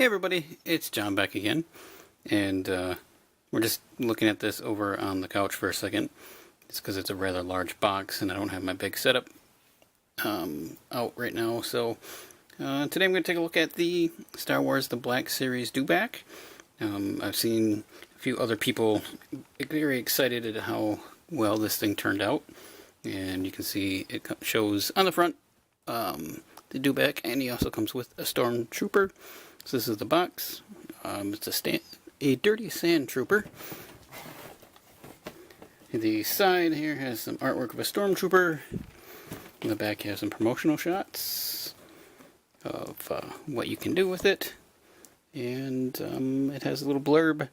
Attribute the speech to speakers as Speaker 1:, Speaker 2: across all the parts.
Speaker 1: Hey everybody, it's John back again, and we're just looking at this over on the couch for a second. It's because it's a rather large box and I don't have my big setup out right now. So today I'm going to take a look at the Star Wars The Black Series Dewback. I've seen a few other people very excited at how well this thing turned out, and you can see it shows on the front the Dewback, and he also comes with a Stormtrooper. So this is the box. It's a dirty sand trooper. The side here has some artwork of a Stormtrooper. In the back has some promotional shots of what you can do with it. And it has a little blurb.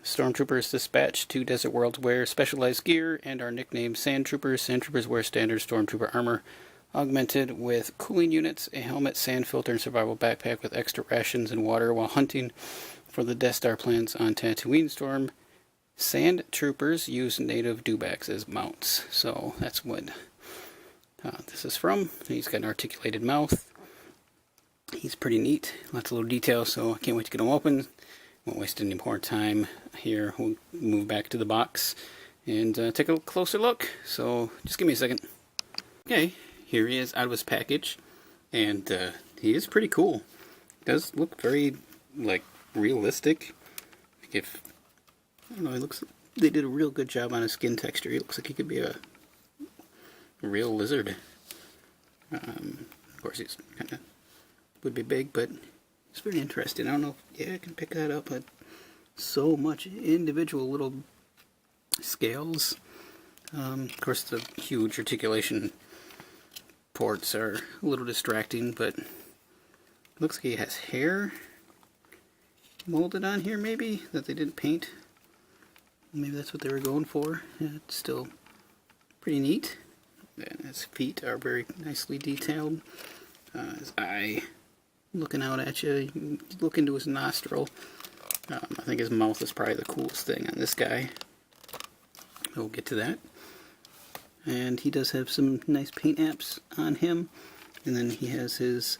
Speaker 1: Stormtroopers dispatched to Desert Worlds wear specialized gear and are nicknamed Sand Troopers. Sand Troopers wear standard Stormtrooper armor, augmented with cooling units, a helmet, sand filter, and survival backpack with extra rations and water while hunting for the Death Star plans on Tatooine Storm. Sand Troopers use native Dewbacks as mounts. So that's what this is from. He's got an articulated mouth. He's pretty neat. Lots of little details, so I can't wait to get him open. Won't waste any more time here. We'll move back to the box and take a closer look. So just give me a second. Okay. Here he is out of his package, and he is pretty cool. Does look very, like, realistic. I don't know, they did a real good job on his skin texture. He looks like he could be a real lizard. Of course, he's kind of, would be big, but it's very interesting. I don't know if I can pick that up, but so much individual little scales. Of course, the huge articulation ports are a little distracting, but it looks like he has hair molded on here, maybe, that they didn't paint. Maybe that's what they were going for. Yeah, it's still pretty neat. And his feet are very nicely detailed. His eye looking out at you. You look into his nostril. I think his mouth is probably the coolest thing on this guy. We'll get to that. And he does have some nice paint apps on him. And then he has his,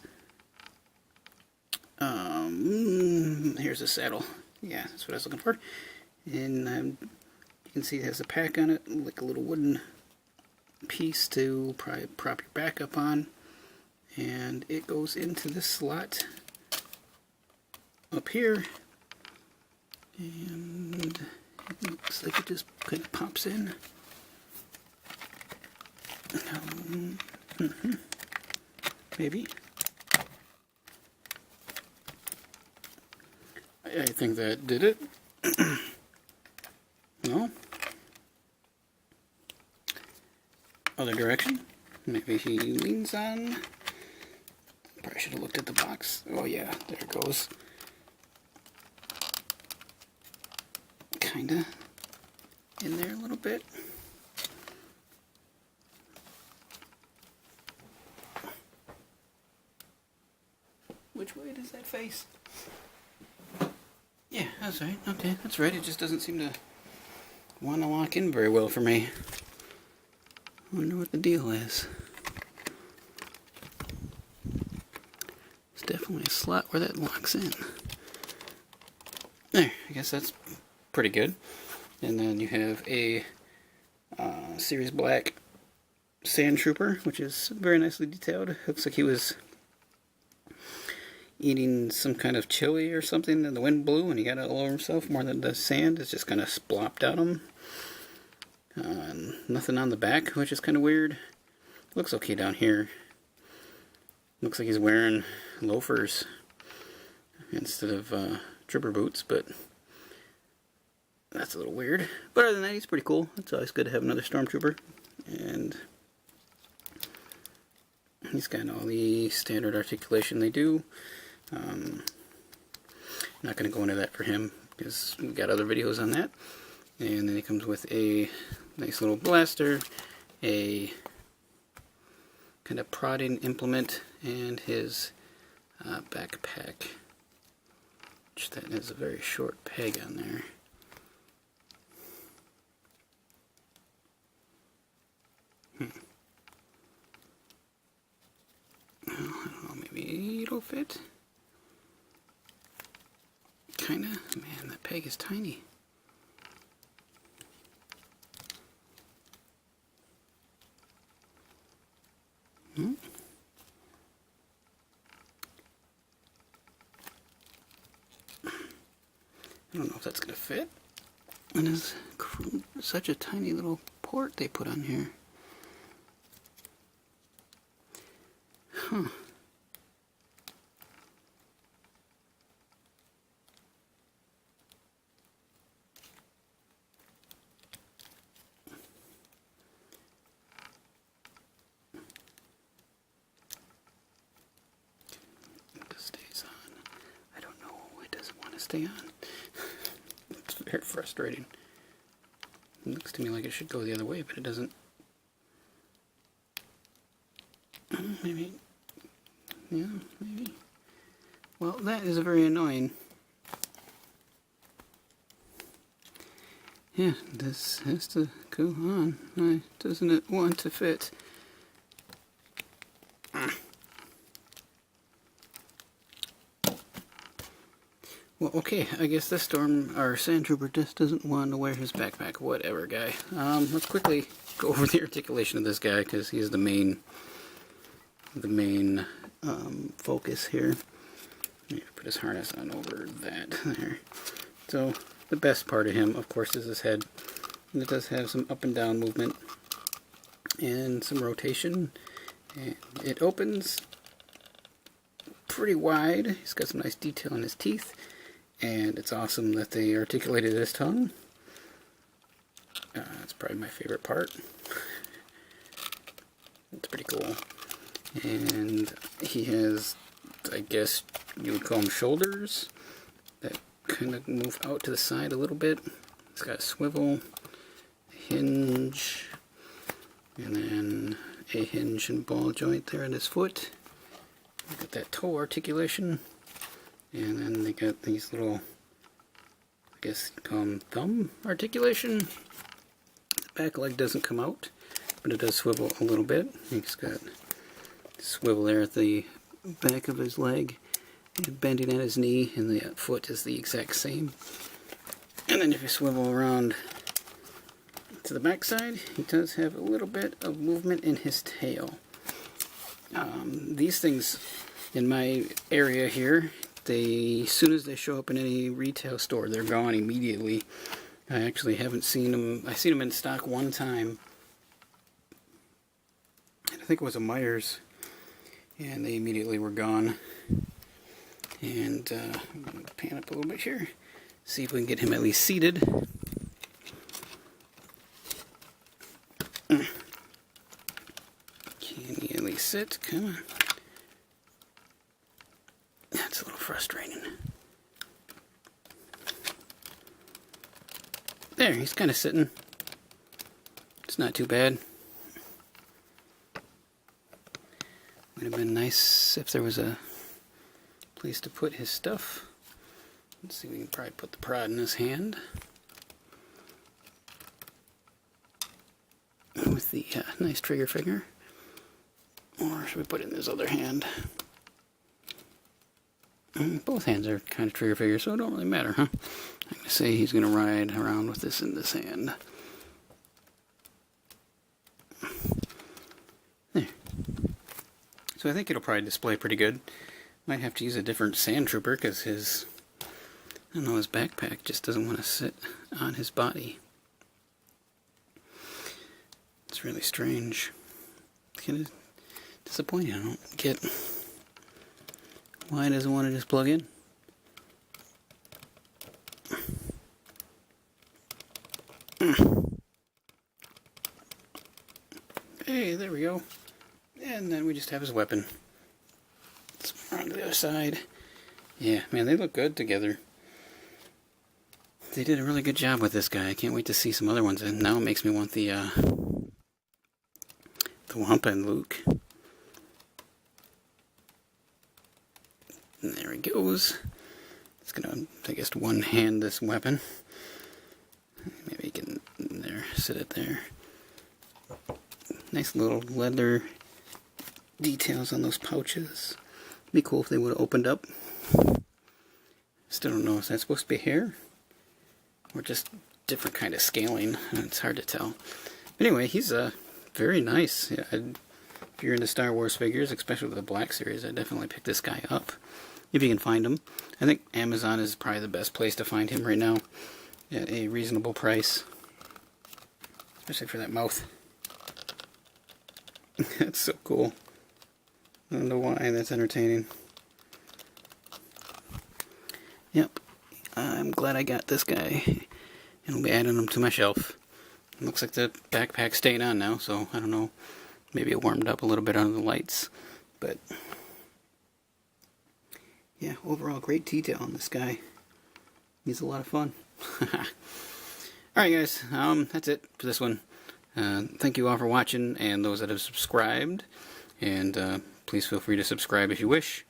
Speaker 1: here's a saddle. Yeah, that's what I was looking for. And you can see it has a pack on it, like a little wooden piece to probably prop your back up on. And it goes into this slot up here. And it looks like it just kind of pops in. Maybe. I think that did it. No. Other direction. Maybe he leans on. Probably should have looked at the box. Oh yeah, there it goes. Kinda in there a little bit. Which way does that face? Yeah, that's right. Okay, that's right. It just doesn't seem to want to lock in very well for me. I wonder what the deal is. It's definitely a slot where that locks in. There, I guess that's pretty good. And then you have a Series Black Sand Trooper, which is very nicely detailed. Looks like he was eating some kind of chili or something, and the wind blew and he got it all over himself. More than the sand, it's just kind of splopped on him. Nothing on the back, which is kind of weird. Looks okay down here. Looks like he's wearing loafers instead of trooper boots, but that's a little weird. But other than that, he's pretty cool. It's always good to have another Stormtrooper. And he's got all the standard articulation they do. I'm not going to go into that for him because we've got other videos on that. And then he comes with a nice little blaster, a kind of prodding implement, and his backpack, which that has a very short peg on there. I don't know, maybe it'll fit. peg is tiny. Hmm? I don't know if that's going to fit. And it's such a tiny little port they put on here. Huh. It just stays on. I don't know. It doesn't want to stay on. It's very frustrating. It looks to me like it should go the other way, but it doesn't. Maybe. Yeah, maybe. Well, that is very annoying. Yeah, this has to go on. Why doesn't it want to fit? Well, okay, I guess this sand trooper just doesn't want to wear his backpack. Whatever, guy. Let's quickly go over the articulation of this guy, because he's the main focus here. Put his harness on over that there. So the best part of him, of course, is his head. And it does have some up and down movement and some rotation. And it opens pretty wide. He's got some nice detail in his teeth. And it's awesome that they articulated his tongue. That's probably my favorite part. It's pretty cool. And he has, I guess you would call them shoulders that kind of move out to the side a little bit. It's got a swivel, a hinge, and then a hinge and ball joint there in his foot. Got that toe articulation, and then they got these little, I guess you call them thumb articulation. The back leg doesn't come out, but it does swivel a little bit. He's got swivel there at the back of his leg, and bending at his knee, and the foot is the exact same. And then if you swivel around to the back side, he does have a little bit of movement in his tail. These things in my area here, as soon as they show up in any retail store, they're gone immediately. I actually haven't seen them. I've seen them in stock one time. I think it was a Myers, and they immediately were gone. And I'm going to pan up a little bit here, see if we can get him at least seated. Can he at least sit? Come on. That's a little frustrating. There, he's kind of sitting. It's not too bad. Would have been nice if there was a place to put his stuff. Let's see, we can probably put the prod in his hand. With the nice trigger finger. Or should we put it in his other hand? Both hands are kind of trigger fingers, so it don't really matter, huh? I'm going to say he's going to ride around with this in this hand. There. So I think it'll probably display pretty good. Might have to use a different sand trooper because his backpack just doesn't want to sit on his body. It's really strange. It's kind of disappointing. I don't get why it doesn't want to just plug in. Hey, there we go. And then we just have his weapon. Let's run to the other side. Yeah, man, they look good together. They did a really good job with this guy. I can't wait to see some other ones. And now it makes me want the Wampa and Luke. And there he goes. It's gonna, I guess, one-hand this weapon. Maybe you can there, sit it there. Nice little leather details on those pouches. Be cool if they would have opened up. Still don't know if that's supposed to be hair or just different kind of scaling. It's hard to tell. Anyway, he's very nice. Yeah, if you're into Star Wars figures, especially with the Black Series, I'd definitely pick this guy up if you can find him. I think Amazon is probably the best place to find him right now at a reasonable price, especially for that mouth. That's so cool. I don't know why, that's entertaining. Yep, I'm glad I got this guy, and I'll be adding him to my shelf. It looks like the backpack's staying on now, so I don't know. Maybe it warmed up a little bit under the lights, but yeah, overall great detail on this guy. He's a lot of fun. Alright guys, that's it for this one. Thank you all for watching, and those that have subscribed, and please feel free to subscribe if you wish.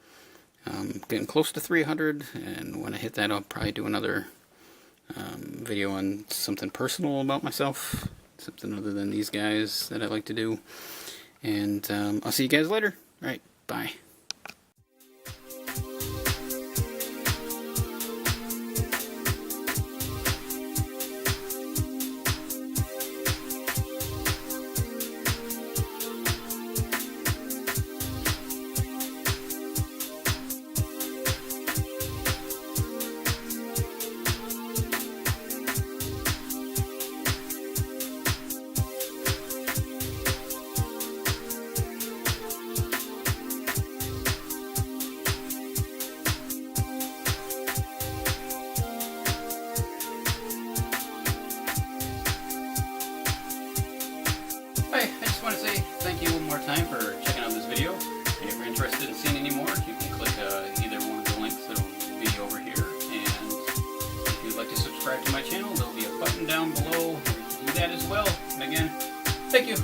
Speaker 1: Getting close to 300, and when I hit that I'll probably do another video on something personal about myself, something other than these guys that I like to do. And I'll see you guys later. Alright, bye. Thank you one more time for checking out this video, and if you're interested in seeing any more, you can click either one of the links that will be over here, and if you'd like to subscribe to my channel, there'll be a button down below. Do that as well, and again, thank you.